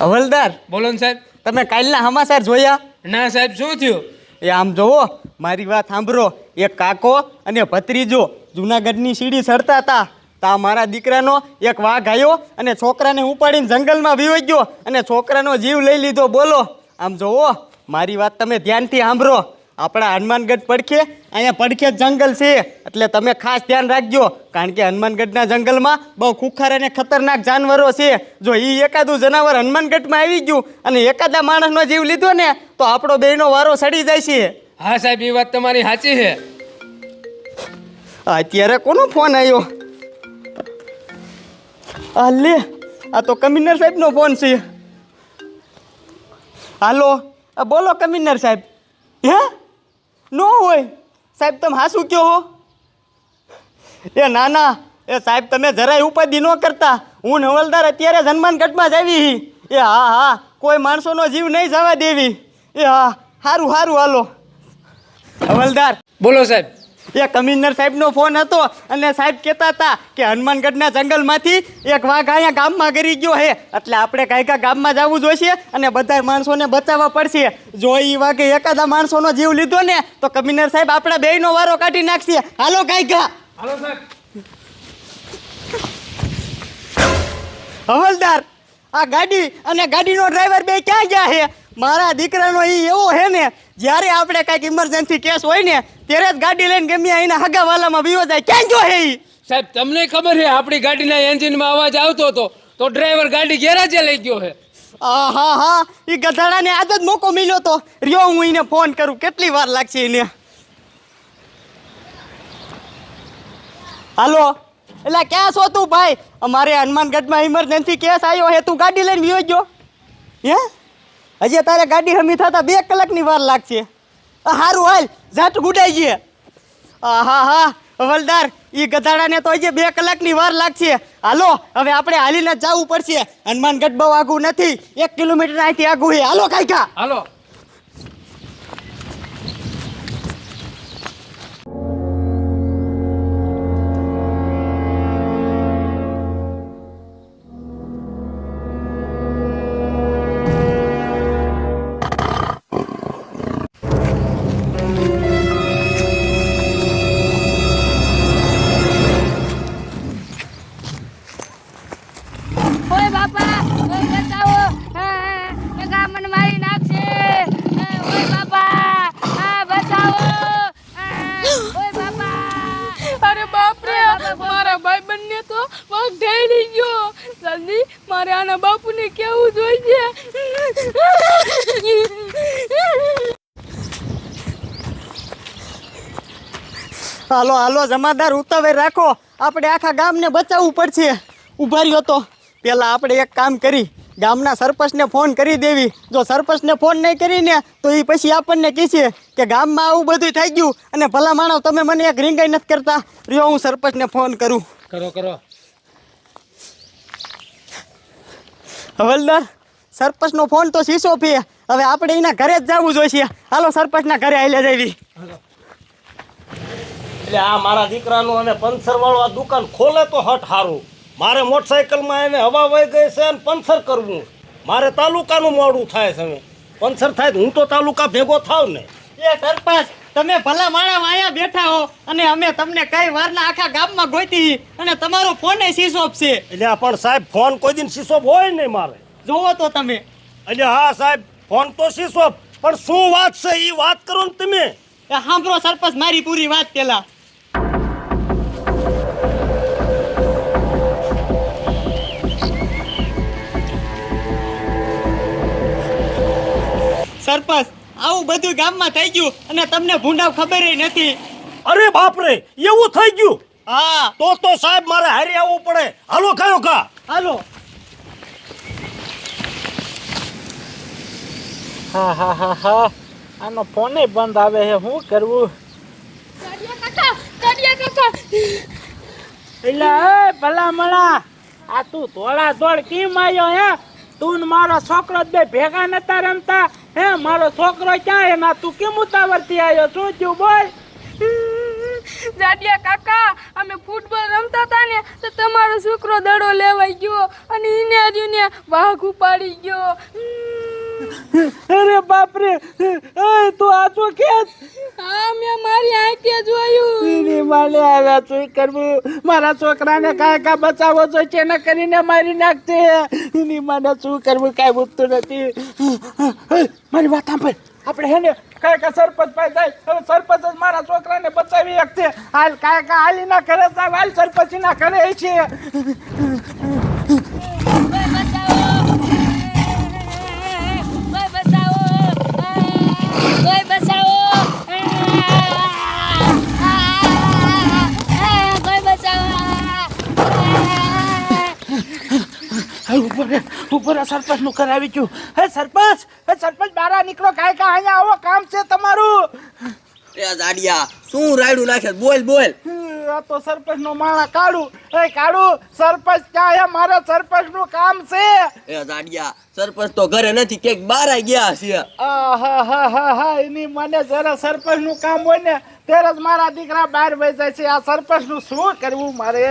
હવલદાર, બોલો ને સાહેબ. તમે કાલના સમાચાર જોયા? ના સાહેબ, શું થયું? એ આમ જોવો, મારી વાત સાંભળો. એક કાકો અને ભત્રીજો જુનાગઢની સીડી ચડતા હતા. તા મારા દીકરાનો એક વાઘ આવ્યો અને છોકરાને ઉપાડીને જંગલમાં વિયો ગયો અને છોકરાનો જીવ લઈ લીધો. બોલો, આમ જોવો, મારી વાત તમે ધ્યાનથી સાંભળો. આપણા હનુમાનગઢ પડખે, અહીંયા પડખે જ જંગલ છે, એટલે તમે ખાસ ધ્યાન રાખજો. કારણ કે હનુમાનગઢના જંગલમાં બહુ ખુખાર અને ખતરનાક જાનવરો છે. જો એ એકાદું જનાવર હનુમાનગઢમાં આવી ગયું અને એકાદા માણસનો જીવ લીધો ને, તો આપણો બેયનો વારો સડી જાય છે. હા સાહેબ, એ વાત તમારી સાચી છે. અત્યારે કોનો ફોન આવ્યો? આ લે, આ તો કમિશનર સાહેબનો ફોન છે. હાલો, બોલો કમિશનર સાહેબ. હે? નો હોય સાહેબ, તમે હાસું કહો હો? એ ના ના, એ સાહેબ તમે જરાય ઉપાધિ ન કરતા. હું ને હવલદાર અત્યારે જ હનુમાનગઢમાં જ આવી. એ હા હા, કોઈ માણસોનો જીવ નહીં જવા દેવી. એ હા, સારું સારું, હાલો. હવલદાર, બોલો સાહેબ. એ કમિશનર સાહેબનો ફોન હતો અને સાહેબ કહેતા હતા કે હનુમાનગઢના જંગલમાંથી એક વાઘ અહીંયા ગામમાં ગરી ગયો છે, એટલે આપણે કાંઈકા ગામમાં જવું જોઈશે અને બધા માણસોને બચાવવા પડશે. જો એ વાઘે એકાદા માણસોનો જીવ લીધો ને, તો કમિશનર સાહેબ આપણા બેયનો વારો કાઢી નાખશે. હાલો કાંઈકા. હાલો સાહેબ. હવલદાર, આ ગાડી અને ગાડીનો ડ્રાઈવર બે ક્યાં ગયા છે? મારા દીકરાનો એ એવો છે ને, જ્યારે આપણે કાંઈક ઇમરજન્સી કેસ હોય ને, ત્યારે જ ગાડી લઈને ગમે અહીંના હગાવાલામાં વિયો જાય. ક્યાં ગયો છે એ? સાહેબ, તમને ખબર છે આપણી ગાડીના એન્જિનમાં અવાજ આવતો હતો તો ડ્રાઈવર ગાડી ગેરેજે લઈ ગયો છે. હા હા, એ ગધાડાને આજ જ મોકો મળ્યો તો. રહ્યો, હું એને ફોન કરું, કેટલી વાર લાગશે એને. હાલો, એટલે ક્યાં છો તું ભાઈ? અમારે હનુમાનગઢમાં ઇમરજન્સી કેસ આવ્યો હે, તું ગાડી લઈને વિયો ગયો? હે? હજી તારે ગાડી હમી થતા 2 કલાકની વાર લાગશે. સારું હાલ, ઝટ ગુડાઈ ગયે. હા હા હવલદાર, એ ગધાડાને તો હજી 2 કલાકની વાર લાગશે. હાલો, હવે આપણે હાલીને જ જવું પડશે. હનુમાનગઢ બહુ આઘું નથી, 1 કિલોમીટર અહીંથી આઘું છે. હાલો કાંઈકા. હાલો. ઓય બાપા, ઓય બચાવો, એ ગા મને મારી નાખશે. ઓય બાપા, બચાવો. ઓય બાપા. અરે બાપ રે, મારા ભાઈબંધને તો વાઘ ઢળી ગયો. જલ્દી મારે આના બાપુને કેવું જોઈએ. હાલો હાલો જમાદાર, ઉતાવળ રાખો, આપણે આખા ગામને બચાવવું પડશે. ઊભા રહ્યો તો પહેલાં આપણે એક કામ કરી, ગામના સરપંચને ફોન કરી દેવી. જો સરપંચને ફોન નહીં કરીને તો એ પછી આપણને કહેશે કે ગામમાં આવું બધું થઈ ગયું અને ભલા માણસ તમે મને એક રીંગાઈ નથી કરતા. રહ્યો, હું સરપંચને ફોન કરું. કરો કરો. હવલદાર, સરપંચનો ફોન તો શીશો પે. હવે આપણે એના ઘરે જ જવું જોઈશે. હાલો સરપંચના ઘરે આવીને જવી. એટલે આ મારા દીકરાનું અને પંચર વાળો આ દુકાન ખોલે તો હટ હારું. મારે મોટરસાઇકલમાં એને હવા વહી ગઈ છે અને પંચર કરવું. મારે તાલુકાનું મોડું થાય છે. હવે પંચર થાય તો હું તો તાલુકા ભેગો થાવ ને. એ સરપંચ, તમે ભલા માણસ અહીંયા બેઠા હો અને અમે તમને કઈ વારના આખા ગામમાં ગોતી અને તમારો ફોન શીશો છે. એટલે પણ સાહેબ, ફોન કોઈ દિન શીશો હોય નહીં મારે. જોવો તો તમે. એટલે હા સાહેબ, ફોન તો શીશો, પણ શું વાત છે એ વાત કરો ને તમે. એ સાંભળો સરપંચ, મારી પૂરી વાત પેલા. સરપંચ, આવું બધું ગામમાં થઈ ગયું અને તમને ભૂંડાવ ખબર નથી. અરે બાપરે, એવું થઈ ગયું? હા. તો સાહેબ મારે હારી આવવું પડે. હાલો કયો કા. હાલો. હા, આનો ફોને બંધ આવે છે, શું કરવું? કાઢિયા કાકા. એટલે એ ભલા મળા, આ તું ધોળા ધોળ કેમ આવ્યો હે? તું ને મારો છોકરો બે ભેગા નતા રમતા હે? મારો છોકરો ક્યાં હે? ના તું કેમ ઉતાવળથી આવ્યો? શું થયું બોલ? જાડિયા કાકા અમે ફૂટબોલ રમતા હતા ને તો તમારો છોકરો દડો લેવાઈ ગયો અને એને ને વાઘ ઉપાડી ગયો. અરે બાપ રે, તું આ તો કે હા મેં મારી આંખે જોયું. એની માલે આવ્યા શું કરવું? મારા છોકરાને કાંઈ બચાવો જોઈએ ન કરીને મારી નાખશે. એની માને શું કરવું કાંઈ ઉઠતું નથી. મારી વાત સાંભળ, આપણે હે ને કાંઈ સરપંચ પાસે જાય. હવે સરપંચ જ મારા છોકરાને બચાવી શકશે. હાલ કાંઈ હાલી ના કરે સાહેબ, હાલ સરપંચ ના કરે છે. કોઈ બચાવો, કોઈ બચાવો. ઉપર સરપંચ નું કરાવી ગયું. હે સરપંચ બહાર નીકળો. કાંઈ અહીંયા આવો, કામ છે તમારું. એ જાડિયા શું રાયડું નાખે? બોલ બોલ. આ તો સરપંચ નો માળા કાઢું. એ કાઢું. સરપંચ ક્યાં? મારા સરપંચ નું કામ છે. એ જાડિયા સરપંચ તો ઘરે નથી, ક્યાંક બહાર ગયા છે. આહાહાહા, એની મને જરા સરપંચ નું કામ હોય ને ત્યારે જ મારા દીકરા બહાર વહી જાય છે. આ સરપંચ નું શું કરવું મારે?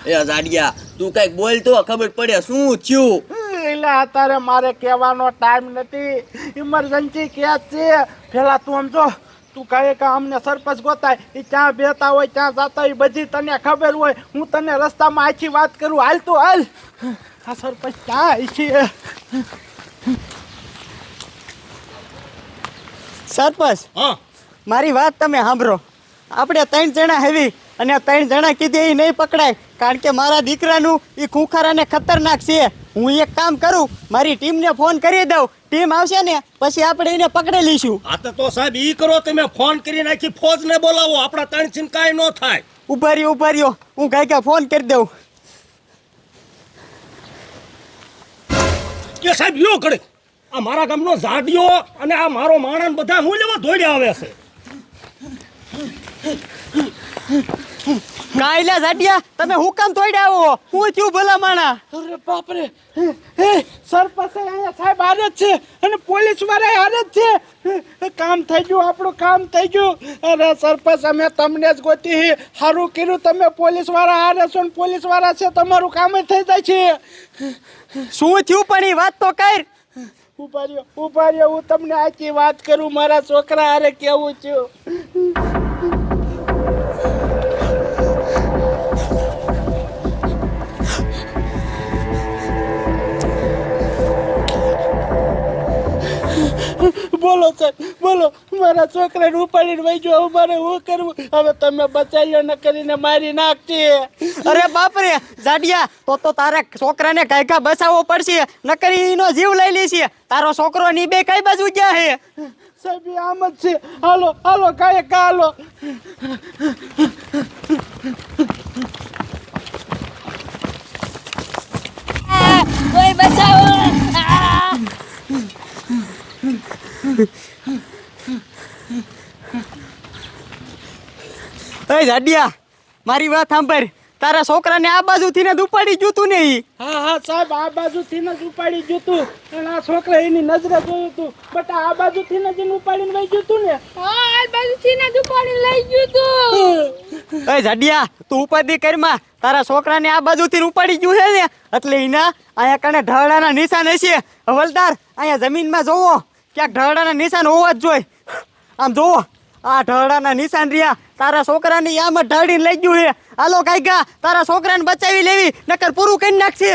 એ જાડિયા તું કઈક બોલ તો ખબર પડે શું થયું. એટલે અત્યારે મારે કહેવાનો ટાઈમ નથી. ઇમરજન્સી કેસ છે. પેલા તું સમજો, તું કહે કે અમને સરપંચ ગોતાય, એ ક્યાં બેતા હોય ક્યાં જતા હોય બધી તને ખબર હોય. હું તને રસ્તામાં આખી વાત કરું. હાલ તું હાલ. આ સરપંચ ક્યાં છે? સરપંચ, હા મારી વાત તમે સાંભળો. આપણે 3 જણા હેવી અને 3 જણા કીધે એ નહીં પકડાય, કારણ કે મારા દીકરાનું એ ખૂંખારાને ખતરનાક છે. હું એક કામ કરું, મારી ટીમને ફોન કરી દઉં. ટીમ આવશે ને પછી આપણે એને પકડી લઈશું. આ તો સાહેબ ઈ કરો, તમે ફોન કરી નાખી ફોજને બોલાવો. આપણા 3 સિન કાંઈ ન થાય. ઉભા રહ્યો, હું કાંઈ ફોન કરી દઉં. કે સાહેબ લ્યો ઘડે, આ મારા ગામનો જાડિયો અને આ મારો માણસ બધા હું લેવા દોડ્યા આવે છે. કાયલા જાડિયા, તમે હું કામ તોડ્યા આવો? હું થયું ભલા માણા? અરે બાપ રે, સરપંચ અહીંયા સાહેબ હારે જ છે અને પોલીસ વાળા હારે જ છે. કામ થઈ ગયું, આપણું કામ થઈ ગયું. અરે સરપંચ, અમે તમને જ ગોતી. સારું કર્યું તમે પોલીસ વાળા હારે છો ને પોલીસ વાળા છે, તમારું કામ જ થઈ જાય છે. શું થયું પણ એ વાત તો કર. ઉભા રહ્યો, હું તમને આખી વાત કરું. મારા છોકરા હારે કેવું છું. બોલો સાહેબ, બોલો. મારા છોકરાને ઉપાડીને વહી ગયો. મારે શું કરવું? હવે તમે બચાવ્યો ન કરીને મારી નાખતી. અરે બાપરે જાડિયા, તો તારા છોકરાને કાંઈ બચાવવો પડશે, નકર એનો જીવ લઈ લેશે. તારો છોકરો ની બે કઈ બાજુ ગયા હે? સાહેબ આમ જ છે. હાલો કાંઈ હાલો. કોઈ બચાવો. એ જાડિયા, મારી વાત સાંભળ. તારા છોકરાને આ બાજુથી ને ઉપાડી ગયું તું ને ઈ? હા સાહેબ, આ બાજુથી જ ઉપાડી ગયું તું. અને આ છોકરા એની નજરે જોયું તું, બટ આ બાજુથી જ ઉપાડીને વહી ગયું તું ને. હા આ બાજુથી જ ઉપાડીને લઈ ગયું તું. એ જાડિયા, તું ઉપાધિ કરમાં. તારા છોકરાને આ બાજુથી ઉપાડી ગયું છે ને, એટલે એના અહીંયા કણે ઢળાના નિશાન હશે. હવલદાર, અહીંયા જમીનમાં જોવો, ક્યાંક ઢળાના નિશાન હોવા જ જોઈએ. આમ જોવો, આ ઢળાના નિશાન રહ્યા. તારા છોકરાની આમ જ ઢળીને લઈ ગયું છે. હાલો કાંઈકા, તારા છોકરાને બચાવી લેવી, નકર પૂરું કરી નાખશે.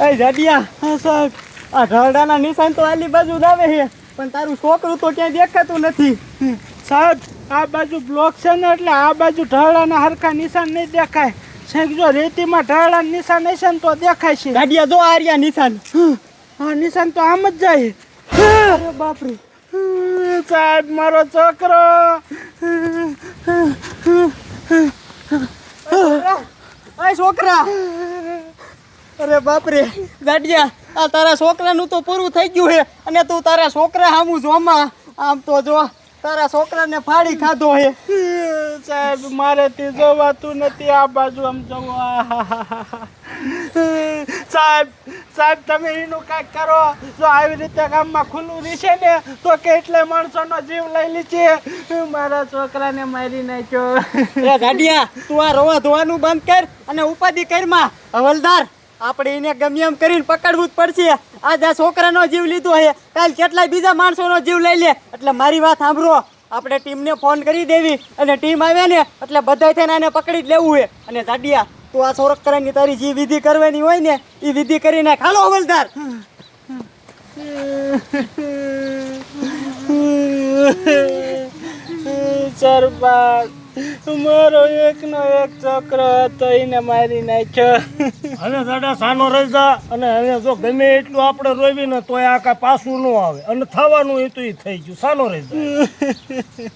એ જાડિયા, હા સાહેબ, આ ઢળાના નિશાન તો આલી બાજુ જ આવે છે, પણ તારું છોકરું તો ક્યાંય દેખાતું નથી. સાહેબ, આ બાજુ બ્લોક છે ને, એટલે આ બાજુ ઢળાના હરખા નિશાન નહીં દેખાય. સાહેબ જો રેતીમાં ઢળાના નિશાન હશે ને તો દેખાય છે. જાડિયા, જો આ રહ્યા નિશાન. હા નિશાન તો આમ જ જાય. અરે બાપરે સાહેબ, મારો છોકરો. એ છોકરા, અરે બાપરે જાડિયા, આ તારા છોકરાનું તો પૂરું થઈ ગયું છે, અને તું તારા છોકરા સામું જોમાં. આમ તો જો તારા છોકરાને ફાડી ખાધો છે. સાહેબ મારેથી જોવાતું નથી આ બાજુ આમ જોવો. સાહેબ સાહેબ તમે એનું કાંઈક કરો. જો આવી રીતે ગામમાં ખુલ્લું રહેશે ને તો કેટલાય માણસોનો જીવ લઈ લીધે. મારા છોકરાને મારી નાખ્યો. એ ગાડિયા તું આ રોવા ધોવાનું બંધ કર અને ઉપાધિ કરમાં. હવલદાર આપણે એને ગમે એમ કરીને પકડવું જ પડશે. આજ આ છોકરાનો જીવ લીધો છે, કાલ કેટલાય બીજા માણસોનો જીવ લઈ લે. એટલે મારી વાત સાંભળો, આપણે ટીમને ફોન કરી દેવી અને ટીમ આવે ને એટલે બધાય થઈને આને પકડી જ લેવું છે. અને ગાડિયા તું આ છોકરાની તારી જે વિધિ કરવાની હોય ને એ વિધિ કરીને ખાલો હવલદાર. સરપંચ મારો એકનો એક છોકરો હતો એને મારી નાખ્યો. હવે દાદા સાનો રહી જા. અને હવે જો ગમે એટલું આપણે રોવી ને તોય આ કાંઈ પાછું ન આવે અને થવાનું એ તો એ થઈ ગયું. સાનો રહી જા.